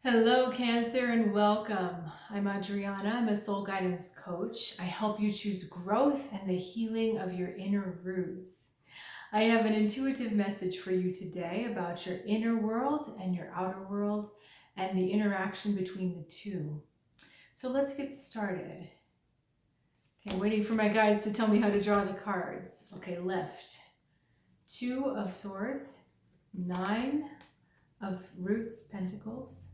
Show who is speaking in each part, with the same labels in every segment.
Speaker 1: Hello, Cancer, and welcome. I'm Adriana. I'm a soul guidance coach. I help you choose growth and the healing of your inner roots. I have an intuitive message for you today about your inner world and your outer world and the interaction between the two. So let's get started. Okay, waiting for my guides to tell me how to draw the cards. Okay, left. 2 of Swords, 9 of Roots, Pentacles,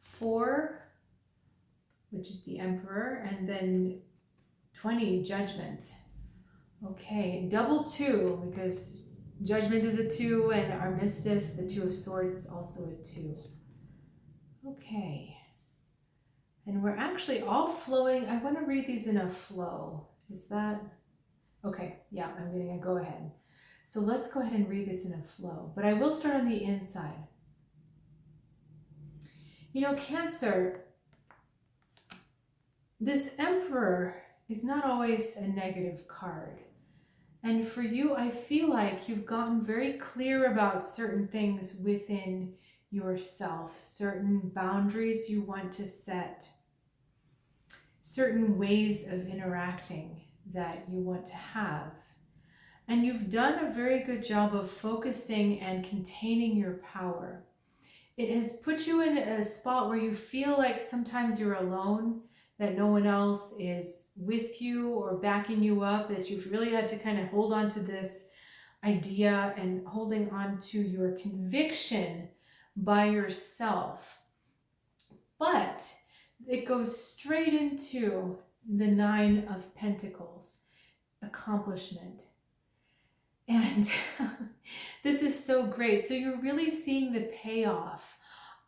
Speaker 1: 4, which is the Emperor, and then 20, Judgment. Okay, double 2, because Judgment is a 2, and Armistice, the 2 of Swords, is also a 2. Okay, and we're actually all flowing. I want to read these in a flow. Is that okay? Yeah, I'm getting a go ahead. So let's go ahead and read this in a flow, but I will start on the inside. You know, Cancer, this Emperor is not always a negative card. And for you, I feel like you've gotten very clear about certain things within yourself, certain boundaries you want to set, certain ways of interacting that you want to have. And you've done a very good job of focusing and containing your power. It has put you in a spot where you feel like sometimes you're alone, that no one else is with you or backing you up, that you've really had to kind of hold on to this idea and holding on to your conviction by yourself. But it goes straight into the 9 of Pentacles, accomplishment. And this is so great. So you're really seeing the payoff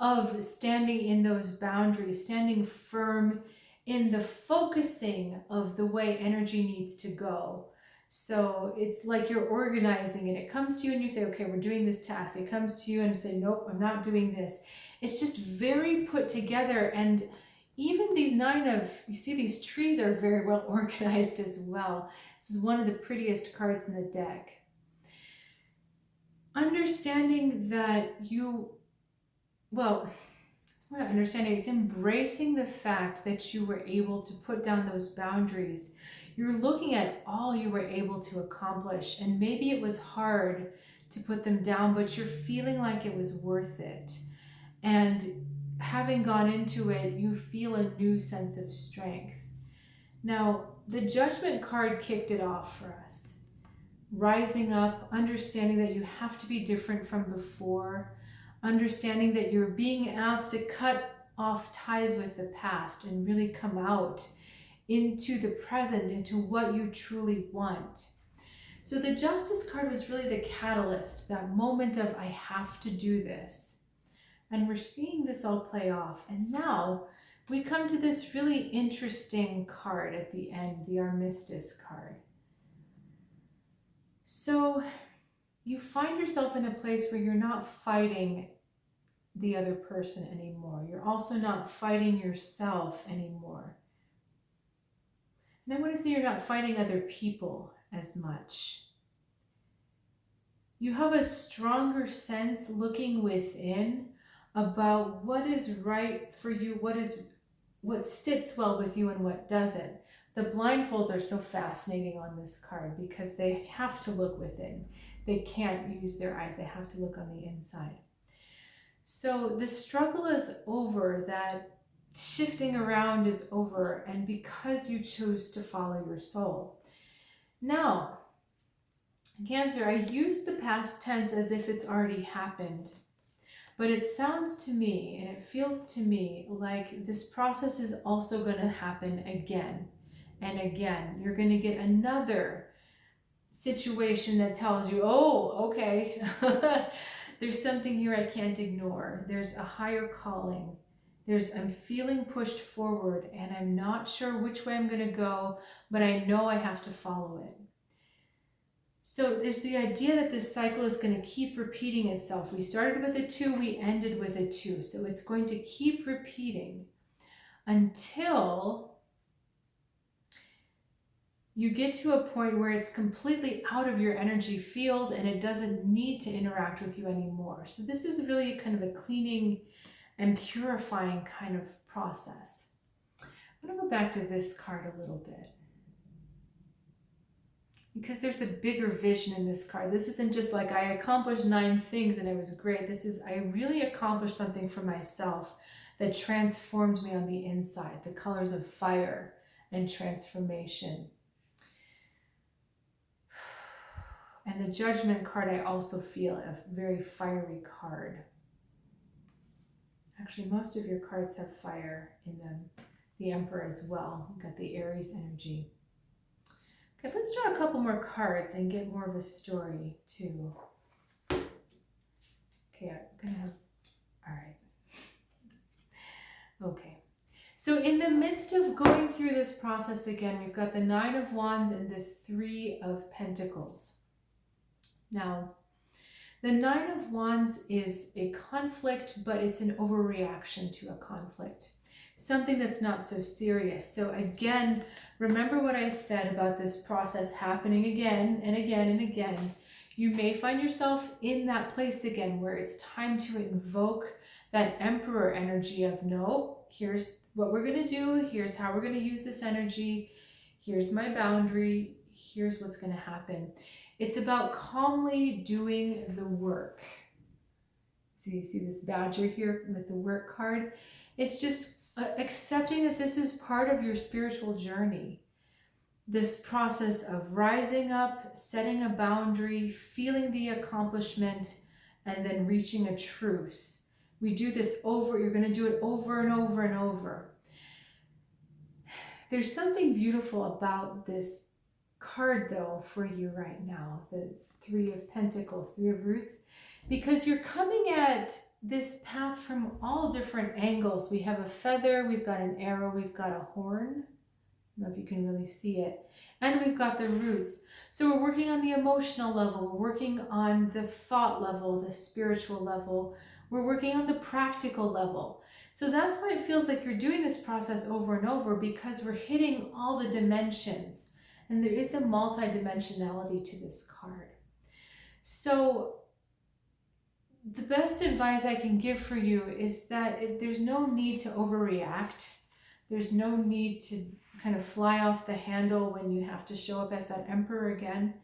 Speaker 1: of standing in those boundaries, standing firm in the focusing of the way energy needs to go. So it's like you're organizing it. It comes to you and you say, okay, we're doing this task. It comes to you and you say, nope, I'm not doing this. It's just very put together. And even these 9 of, you see these trees are very well organized as well. This is one of the prettiest cards in the deck. Understanding that it's not understanding, it's embracing the fact that you were able to put down those boundaries. You're looking at all you were able to accomplish, and maybe it was hard to put them down, but you're feeling like it was worth it. And having gone into it, you feel a new sense of strength. Now, the Judgment card kicked it off for us. Rising up, understanding that you have to be different from before, understanding that you're being asked to cut off ties with the past and really come out into the present, into what you truly want. So the Justice card was really the catalyst, that moment of I have to do this. And we're seeing this all play off. And now we come to this really interesting card at the end, the Armistice card. So you find yourself in a place where you're not fighting the other person anymore. You're also not fighting yourself anymore. And I want to say you're not fighting other people as much. You have a stronger sense looking within about what is right for you, what sits well with you and what doesn't. The blindfolds are so fascinating on this card because they have to look within. They can't use their eyes. They have to look on the inside. So the struggle is over, that shifting around is over, and because you choose to follow your soul. Now, Cancer, I use the past tense as if it's already happened, but it sounds to me and it feels to me like this process is also going to happen again and again. You're going to get another situation that tells you, oh, okay, there's something here I can't ignore. There's a higher calling. I'm feeling pushed forward and I'm not sure which way I'm going to go, but I know I have to follow it. So there's the idea that this cycle is going to keep repeating itself. We started with a 2, we ended with a 2. So it's going to keep repeating until you get to a point where it's completely out of your energy field and it doesn't need to interact with you anymore. So this is really kind of a cleaning and purifying kind of process. I'm going to go back to this card a little bit, because there's a bigger vision in this card. This isn't just like I accomplished 9 things and it was great. This is I really accomplished something for myself that transformed me on the inside. The colors of fire and transformation. And the Judgment card, I also feel a very fiery card. Actually, most of your cards have fire in them. The Emperor as well. We've got the Aries energy. Okay, let's draw a couple more cards and get more of a story too. Okay, I'm gonna have, all right. Okay, so in the midst of going through this process again, we've got the 9 of Wands and the 3 of Pentacles. Now, the 9 of Wands is a conflict, but it's an overreaction to a conflict. Something that's not so serious. So again, remember what I said about this process happening again and again and again. You may find yourself in that place again where it's time to invoke that Emperor energy of, no, here's what we're going to do. Here's how we're going to use this energy. Here's my boundary. Here's what's going to happen. It's about calmly doing the work. So you see this badger here with the work card. It's just accepting that this is part of your spiritual journey. This process of rising up, setting a boundary, feeling the accomplishment, and then reaching a truce. We do this over, you're going to do it over and over and over. There's something beautiful about this card though for you right now, the 3 of Pentacles, 3 of Roots, because you're coming at this path from all different angles. We have a feather, we've got an arrow, we've got a horn. I don't know if you can really see it. And we've got the roots. So we're working on the emotional level, we're working on the thought level, the spiritual level, we're working on the practical level. So that's why it feels like you're doing this process over and over, because we're hitting all the dimensions. And there is a multidimensionality to this card. So the best advice I can give for you is that there's no need to overreact. There's no need to kind of fly off the handle when you have to show up as that Emperor again,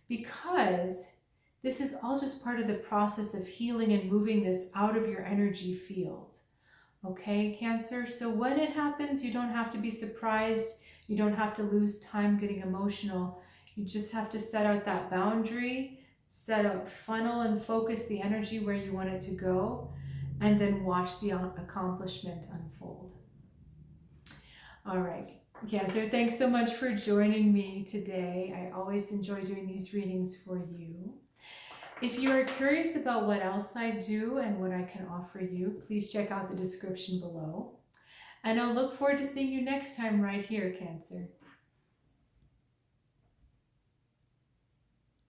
Speaker 1: because this is all just part of the process of healing and moving this out of your energy field. Okay, Cancer? So when it happens, you don't have to be surprised. You don't have to lose time getting emotional. You just have to set out that boundary, set a funnel and focus the energy where you want it to go, and then watch the accomplishment unfold. All right, Cancer, thanks so much for joining me today. I always enjoy doing these readings for you. If you are curious about what else I do and what I can offer you, please check out the description below. And I'll look forward to seeing you next time right here, Cancer.